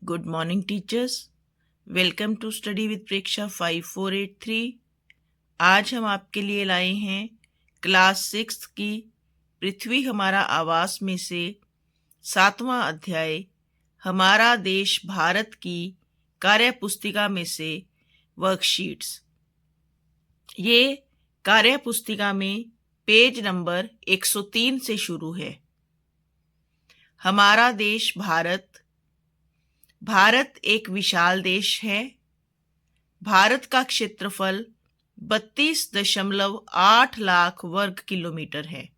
Good morning, teachers. Welcome to Study with Preksha 5483. आज हम आपके लिए लाए हैं क्लास 6 की पृथ्वी हमारा आवास में से 7वां अध्याय हमारा देश भारत की कार्य पुस्तिका में से वर्कशीट्स। ये कार्य पुस्तिका में पेज नंबर 103 से शुरू है। हमारा देश भारत एक विशाल देश है। भारत का क्षेत्रफल 32.8 लाख वर्ग किलोमीटर है।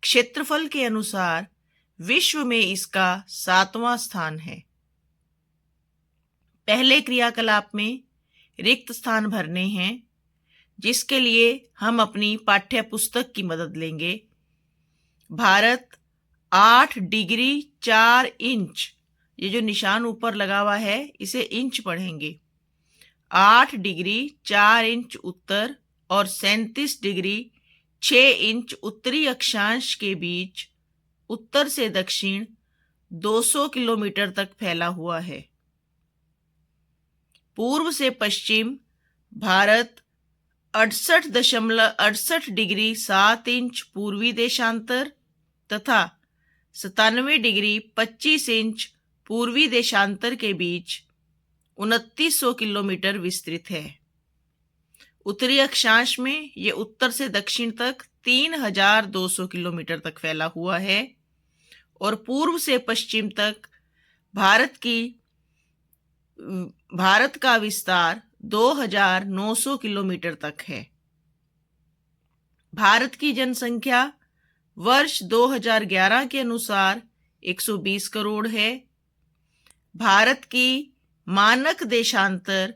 क्षेत्रफल के अनुसार विश्व में इसका 7वां स्थान है। पहले क्रियाकलाप में रिक्त स्थान भरने हैं, जिसके लिए हम अपनी पाठ्य पुस्तक की मदद लेंगे। भारत 8 डिग्री 4 इंच, ये जो निशान ऊपर लगा हुआ है इसे इंच पढ़ेंगे। 8 डिग्री 4 इंच उत्तर और 37 डिग्री 6 इंच उत्तरी अक्षांश के बीच उत्तर से दक्षिण 200 किलोमीटर तक फैला हुआ है। पूर्व से पश्चिम भारत 68.68 डिग्री 7 इंच पूर्वी देशांतर तथा 97 डिग्री 25 इंच पूर्वी देशांतर के बीच 2900 किलोमीटर विस्तृत है। उत्तरी अक्षांश में ये उत्तर से दक्षिण तक 3200 किलोमीटर तक फैला हुआ है और पूर्व से पश्चिम तक भारत का विस्तार 2900 किलोमीटर तक है। भारत की जनसंख्या वर्ष 2011 के अनुसार 120 करोड़ है। भारत की मानक देशांतर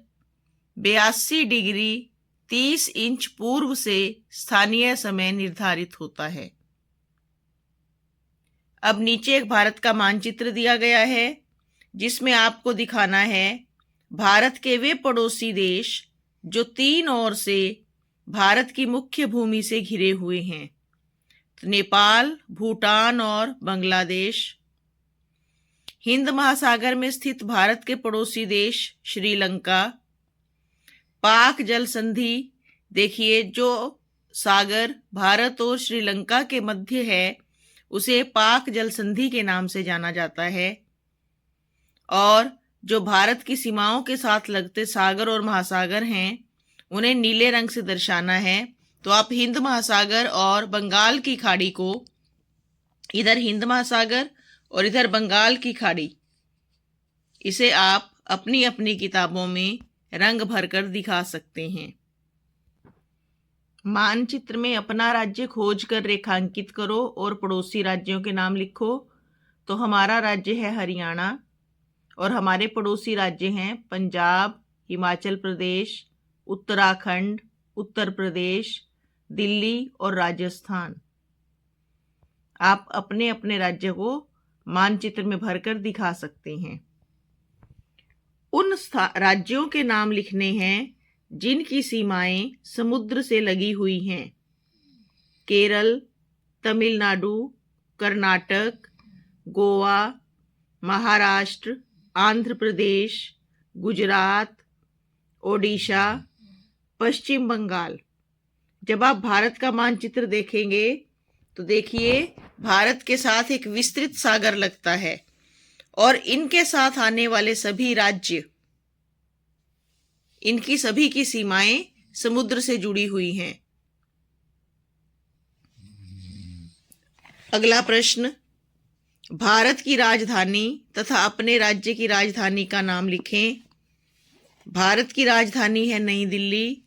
82 डिग्री 30 इंच पूर्व से स्थानीय समय निर्धारित होता है। अब नीचे एक भारत का मानचित्र दिया गया है, जिसमें आपको दिखाना है भारत के वे पड़ोसी देश जो 3 ओर से भारत की मुख्य भूमि से घिरे हुए हैं, तो नेपाल, भूटान और बांग्लादेश। हिंद महासागर में स्थित भारत के पड़ोसी देश श्रीलंका। पाक जल संधि देखिए, जो सागर भारत और श्रीलंका के मध्य है उसे पाक जल संधि के नाम से जाना जाता है। और जो भारत की सीमाओं के साथ लगते सागर और महासागर हैं उन्हें नीले रंग से दर्शाना है। तो आप हिंद महासागर और बंगाल की खाड़ी को, इधर हिंद महासागर और इधर बंगाल की खाड़ी, इसे आप अपनी अपनी किताबों में रंग भरकर दिखा सकते हैं। मानचित्र में अपना राज्य खोजकर रेखांकित करो और पड़ोसी राज्यों के नाम लिखो। तो हमारा राज्य है हरियाणा और हमारे पड़ोसी राज्य हैं पंजाब, हिमाचल प्रदेश, उत्तराखंड, उत्तर प्रदेश, दिल्ली और राजस्थान। आप अपने अपने राज्य को मानचित्र में भरकर दिखा सकते हैं। उन राज्यों के नाम लिखने हैं जिनकी सीमाएं समुद्र से लगी हुई हैं। केरल, तमिलनाडु, कर्नाटक, गोवा, महाराष्ट्र, आंध्र प्रदेश, गुजरात, ओडिशा, पश्चिम बंगाल। जब आप भारत का मानचित्र देखेंगे तो देखिए भारत के साथ एक विस्तृत सागर लगता है और इनके साथ आने वाले सभी राज्य, इनकी सभी की सीमाएं समुद्र से जुड़ी हुई हैं। अगला प्रश्न, भारत की राजधानी तथा अपने राज्य की राजधानी का नाम लिखें। भारत की राजधानी है नई दिल्ली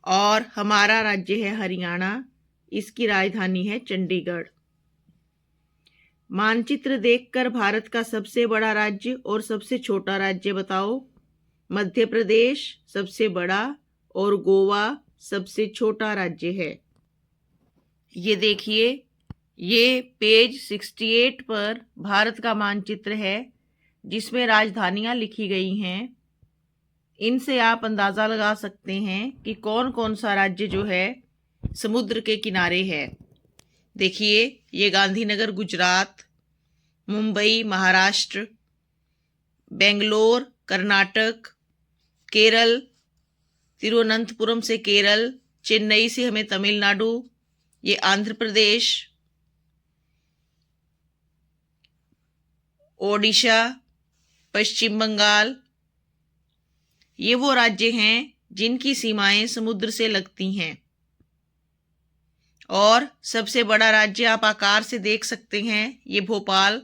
और हमारा राज्य है हरियाणा, इसकी राजधानी है चंडीगढ़। मानचित्र देखकर भारत का सबसे बड़ा राज्य और सबसे छोटा राज्य बताओ। मध्य प्रदेश सबसे बड़ा और गोवा सबसे छोटा राज्य है। ये देखिए, ये पेज 68 पर भारत का मानचित्र है जिसमें राजधानियां लिखी गई हैं। इनसे आप अंदाज़ा लगा सकते हैं कि कौन कौन सा राज्य जो है समुद्र के किनारे है। देखिए, ये गांधीनगर गुजरात, मुंबई महाराष्ट्र, बेंगलोर कर्नाटक, केरल, तिरुवनंतपुरम से केरल, चेन्नई से हमें तमिलनाडु, ये आंध्र प्रदेश, ओडिशा, पश्चिम बंगाल, ये वो राज्य हैं जिनकी सीमाएं समुद्र से लगती हैं। और सबसे बड़ा राज्य आप आकार से देख सकते हैं, ये भोपाल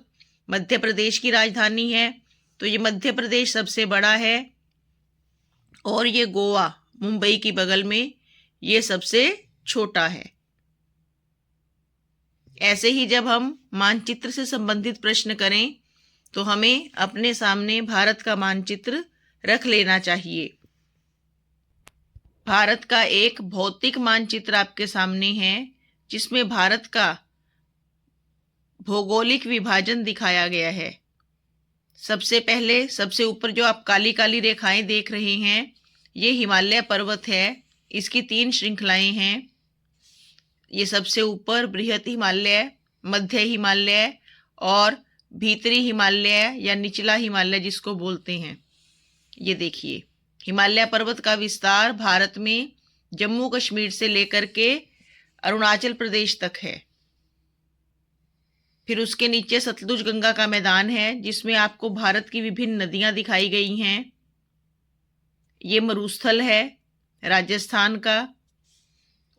मध्य प्रदेश की राजधानी है, तो ये मध्य प्रदेश सबसे बड़ा है। और ये गोवा मुंबई की बगल में, ये सबसे छोटा है। ऐसे ही जब हम मानचित्र से संबंधित प्रश्न करें तो हमें अपने सामने भारत का मानचित्र रख लेना चाहिए। भारत का एक भौतिक मानचित्र आपके सामने है जिसमें भारत का भौगोलिक विभाजन दिखाया गया है। सबसे पहले सबसे ऊपर जो आप काली काली रेखाएं देख रहे हैं, ये हिमालय पर्वत है। इसकी 3 श्रृंखलाएं हैं। ये सबसे ऊपर बृहत हिमालय, मध्य हिमालय और भीतरी हिमालय या निचला हिमालय जिसको बोलते हैं। ये देखिए, हिमालय पर्वत का विस्तार भारत में जम्मू कश्मीर से लेकर के अरुणाचल प्रदेश तक है। फिर उसके नीचे सतलुज गंगा का मैदान है जिसमें आपको भारत की विभिन्न नदियां दिखाई गई हैं। ये मरुस्थल है राजस्थान का।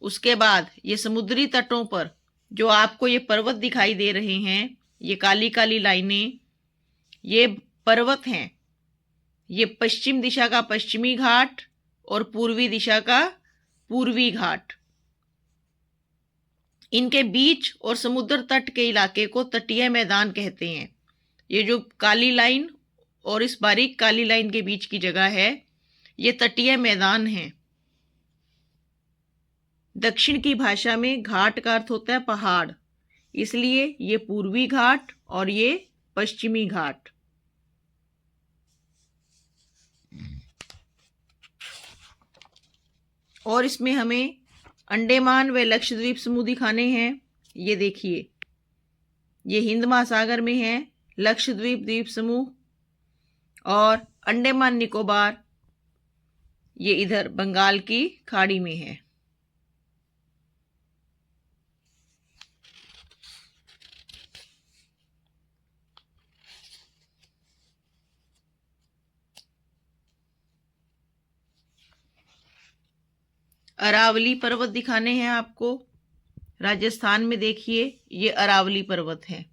उसके बाद ये समुद्री तटों पर जो आपको ये पर्वत दिखाई दे रहे हैं, ये काली काली लाइनें, ये पर्वत हैं। ये पश्चिम दिशा का पश्चिमी घाट और पूर्वी दिशा का पूर्वी घाट। इनके बीच और समुद्र तट के इलाके को तटीय मैदान कहते हैं। ये जो काली लाइन और इस बारीक काली लाइन के बीच की जगह है, ये तटीय मैदान है। दक्षिण की भाषा में घाट का अर्थ होता है पहाड़, इसलिए ये पूर्वी घाट और ये पश्चिमी घाट। और इसमें हमें अंडमान व लक्षद्वीप समूह दिखाने हैं। ये देखिए, ये हिंद महासागर में है लक्षद्वीप द्वीप समूह, और अंडमान निकोबार ये इधर बंगाल की खाड़ी में है। अरावली पर्वत दिखाने हैं आपको। राजस्थान में देखिए, ये अरावली पर्वत है।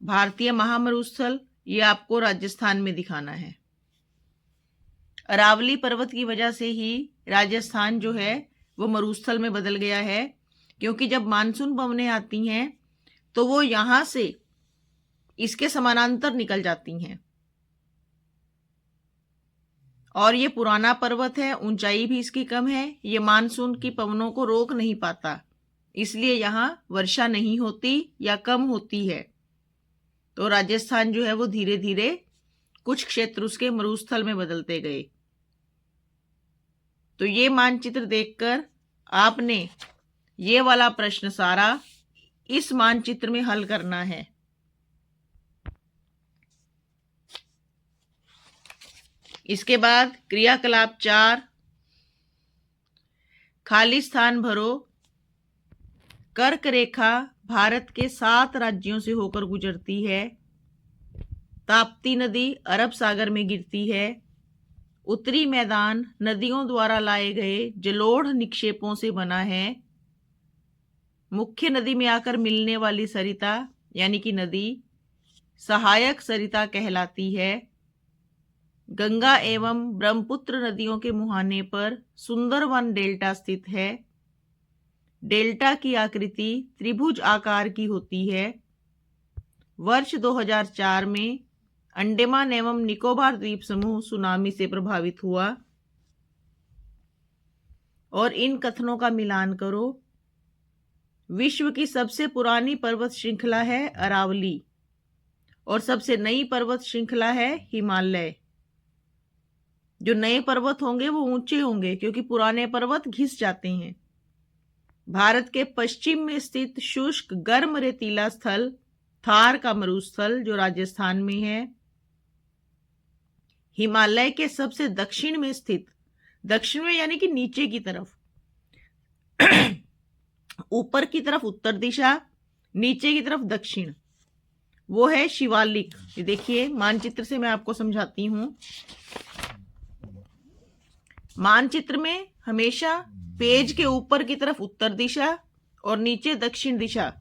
भारतीय महामरुस्थल ये आपको राजस्थान में दिखाना है। अरावली पर्वत की वजह से ही राजस्थान जो है वो मरुस्थल में बदल गया है, क्योंकि जब मानसून पवनें आती हैं तो वो यहां से इसके समानांतर निकल जाती हैं। और ये पुराना पर्वत है, ऊंचाई भी इसकी कम है, ये मानसून की पवनों को रोक नहीं पाता, इसलिए यहाँ वर्षा नहीं होती या कम होती है। तो राजस्थान जो है वो धीरे धीरे कुछ क्षेत्र उसके मरुस्थल में बदलते गए। तो ये मानचित्र देखकर आपने ये वाला प्रश्न सारा इस मानचित्र में हल करना है। इसके बाद क्रियाकलाप 4, खाली स्थान भरो। कर्क रेखा भारत के 7 राज्यों से होकर गुजरती है। ताप्ती नदी अरब सागर में गिरती है। उत्तरी मैदान नदियों द्वारा लाए गए जलोढ़ निक्षेपों से बना है। मुख्य नदी में आकर मिलने वाली सरिता यानी कि नदी सहायक सरिता कहलाती है। गंगा एवं ब्रह्मपुत्र नदियों के मुहाने पर सुंदरवन डेल्टा स्थित है। डेल्टा की आकृति त्रिभुज आकार की होती है। वर्ष 2004 में अंडमान एवं निकोबार द्वीप समूह सुनामी से प्रभावित हुआ। और इन कथनों का मिलान करो। विश्व की सबसे पुरानी पर्वत श्रृंखला है अरावली और सबसे नई पर्वत श्रृंखला है हिमालय। जो नए पर्वत होंगे वो ऊंचे होंगे क्योंकि पुराने पर्वत घिस जाते हैं। भारत के पश्चिम में स्थित शुष्क गर्म रेतीला स्थल थार का मरुस्थल जो राजस्थान में है। हिमालय के सबसे दक्षिण में स्थित, दक्षिण में यानी कि नीचे की तरफ, ऊपर की तरफ उत्तर दिशा, नीचे की तरफ दक्षिण, वो है शिवालिक। ये देखिए मानचित्र से मैं आपको समझाती हूं। मानचित्र में हमेशा पेज के ऊपर की तरफ उत्तर दिशा और नीचे दक्षिण दिशा,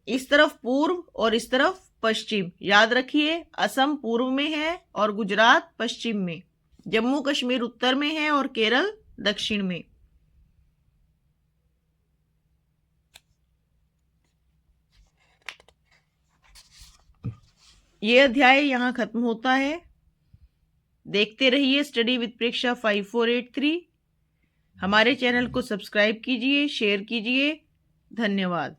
इस तरफ पूर्व और इस तरफ पश्चिम। याद रखिए, असम पूर्व में है और गुजरात पश्चिम में, जम्मू कश्मीर उत्तर में है और केरल दक्षिण में। ये अध्याय यहां खत्म होता है। देखते रहिए स्टडी विद प्रेक्षा 5483। हमारे चैनल को सब्सक्राइब कीजिए, शेयर कीजिए। धन्यवाद।